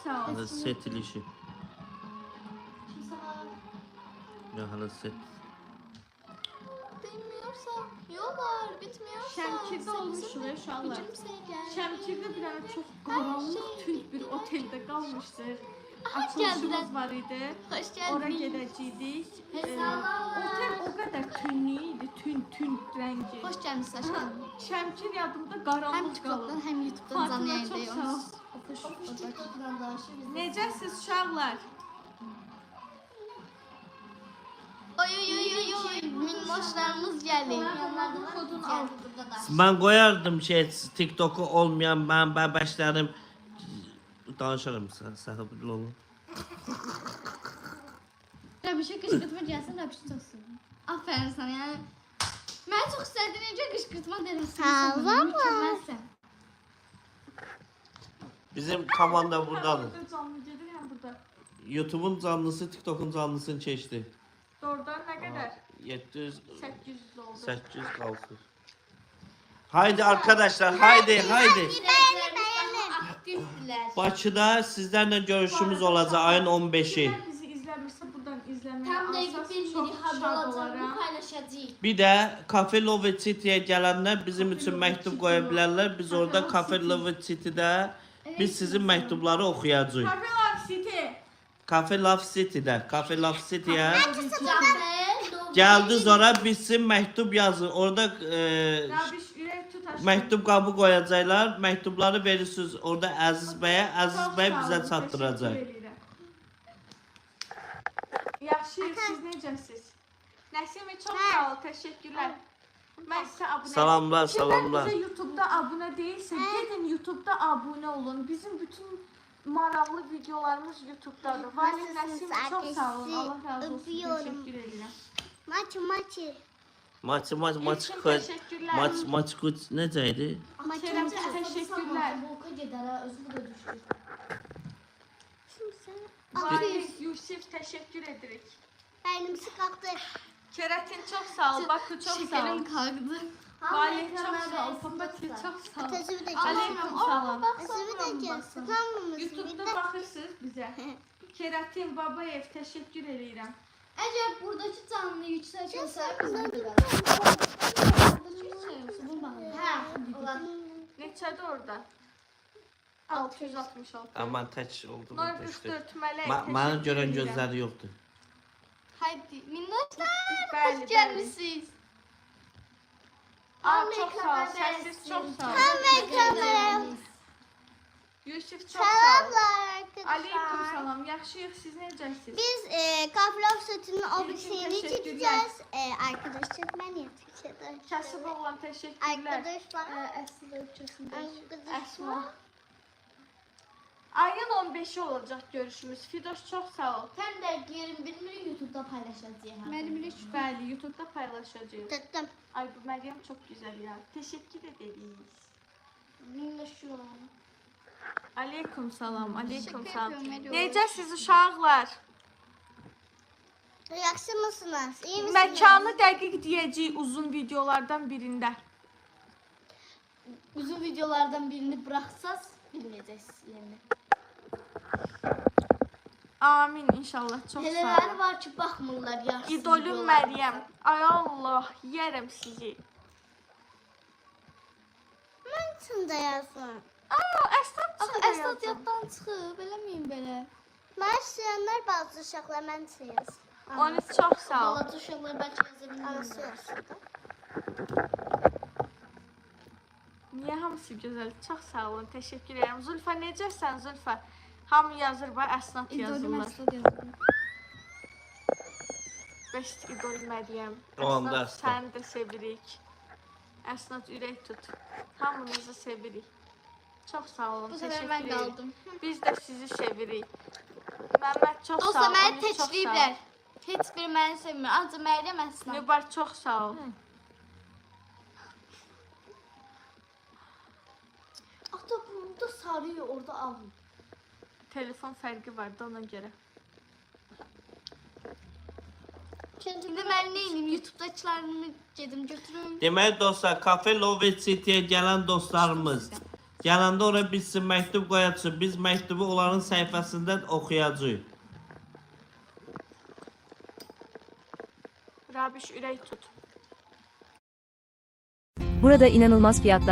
sağ ol. Hala set ilişi. Ya hala set. Bilmiyorsa yollar bitmiyorsa. Şəmkirdə olmuşuq uşaqlar. Şəmkirdə bir dənə çox qaranlıq tünd bir oteldə qalmışdıq. Açılışımız var idi. Hoş Ora geldin. gedəcəydik. Otel o qədər tünlü idi, tünd rəngi. Hoş geldiniz aşkım. Şəmkir yadımda Hem qaranlıq TikTok'tan qalıb. hem YouTube'dan canlı Fatıma çox sağ ol. yayındayız. Necəsiz uşaqlar? Oy oy oy oy oy. Minnoşlarımız geldi. Kodun al. Ben koyardım TikTok'u olmayan ben bəbəşlərim. Danışarım sahibli olun. Bir şey kışkırtma gelsin de bir şey olsun. Aferin sana yani. Ben çok sevdiğin önce kışkırtma denesin. Mükemmelsin. Bizim komanda buradadır. Burada canlı gedir, həm burada. YouTube'un canlısı TikTok'un canlısını çeşdi. Doğrudan nə qədər? 700 800 oldu. 800 kalsın. Haydi arkadaşlar haydi. Aktifler. Bakıda sizlerle görüşümüz olacak ayın 15'i. Kimlər bizi izləmirsə buradan izləməyə Tam da alsaq ekibin çox biri şad hazırlayacağım. olaram. Paylaşacağız. Bir de Cafe Love City'ye gelenler bizim için mektup koyabilirler. Biz orada Cafe Love City'de biz sizin mektupları okuyacağız. Cafe Love City. Cafe Love City'de. Cafe Love City'ye Cafe. geldi sonra biz sizin mektup yazın. Orada Rabiş ürək tut aşkım. mektup kabı koyacaklar. Mektupları verirsiniz orada Aziz Bey'e. Aziz Çox Bey sağ bize olun, çatdıracak. təşəkkür edirəm. Yaxşıyıq, siz necəsiz? Nəsimi çox sağ ol, təşəkkürlər. Mən sizə abunə Salamlar, Kimlər salamlar. bizə YouTube'da abunə deyilsə, gedin YouTube'da abunə olun. Bizim bütün maraqlı videolarımız YouTube'dadır. Valih Nəsimi çox sağ olun, Allah razı olsun, təşəkkür edirəm. Maç İlkin təşəkkürlər. maç necəydi? Kerem'cim təşəkkürlər. Boka gider ha, özümü de düşür. Valih Yusif təşəkkür edirik. Benimsi kalktı. Keratin çok sağ ol, Bakı çok sağ ol. Şekerim kalktı. Valih çok sağ ol, Papatya çok sağ ol. Atasını da Aleyküm salam. Atasını da gelsin. Tamam mı? YouTube'da baxırsınız bizə. Keratin Babayev təşəkkür edirəm. Eğer buradaki canlı yükseltirse bizim de var. Buradaki yükseltirse bunu bağlı. Ha, ulan. Neçədir orada? 666. Aman tək oldu. Noy 44 mələk. Bana görən gözləri yoxdur. Haydi minnoşlar. Bəli, Hoş bəli. gelmişsiniz. Aa, çok sağ ol, səsiz çok sağ ol. Kamera. Yusuf çok sağ ol. Selamlar Aleyküm arkadaşlar. salam, yaxşıyıq, siz necəsiz? Biz Kaflov sütünün o İlkin bitişini teşekkürler. çekeceğiz. Arkadaşlar ben yatıracağım. Kasıb oğlan təşəkkürlər. Arkadaşlar. Aslında uçuyorsun. Arkadaşlar. Ayın 15'i olacaq görüşümüz. Fidoş çok sağ ol. Hem de yerin birini YouTube'da paylaşacağız. Benim hiç bəli, YouTube'da paylaşacağız. Tuttum. Ay bu Meryem çok güzel ya. Teşekkür ederiz. Minnoşuyor. Aleyküm salam, aleyküm Teşekkür salam. ediyorum, Meryem. Necəsiz uşaqlar? Yaxşı mısınız? İyi misiniz? Məkanı dəqiq deyəcəyik uzun videolardan birində. Uzun videolardan birini bıraksanız bilmeyeceğiz yerini. Amin inşallah. Çok sağ Neler olun. var ki bakmırlar ya. İdolum Məryəm. Ay Allah, yərəm sizi. Ben içinde yazın. Aa, Əsad Ah, çıxdı. Esat yattan çıxıb, eləməyin belə. Ben istəyənlər bazı uşaqlar mən yazın. Onu çox sağ ol. Balaca uşaqlar bəlkə yaza Anası bilmirlər. yazsın. Niyə hamısı gözəl? Çox sağ olun. Təşəkkür edirəm. Zülfə necəsən Zülfə? Hamı yazır bax, əsnad İdolum yazırlar. Esat yazır. Beş idol Məryəm. Onda Əsnad Əsnad. səni də sevirik. Əsnad ürək tut. Hamınızı sevirik. Çox sağ olun. Bu sefer Təşəkkür ben edirik. kaldım. Biz də sizi sevirik. Məmməd çox sağ ol. Dostlar məni Onu çox sağ ol. teçləyiblər. Heç biri məni sevmir. Ancaq Məryəm Əsnad. Mübar çox sağ ol. Ata burada sarıyor, orada al. Telefon fərqi var da ona görə. Şimdi mən neyim? YouTube'dakilərimi gedim götürüm. Deməli dostlar, Cafe Love City'ye gelen dostlarımız Gələndə ora biz sizin məktub qoyacağıq. Biz məktubu onların səhifəsindən oxuyacağıq. Rabiş ürək tut. Burada inanılmaz fiyatlar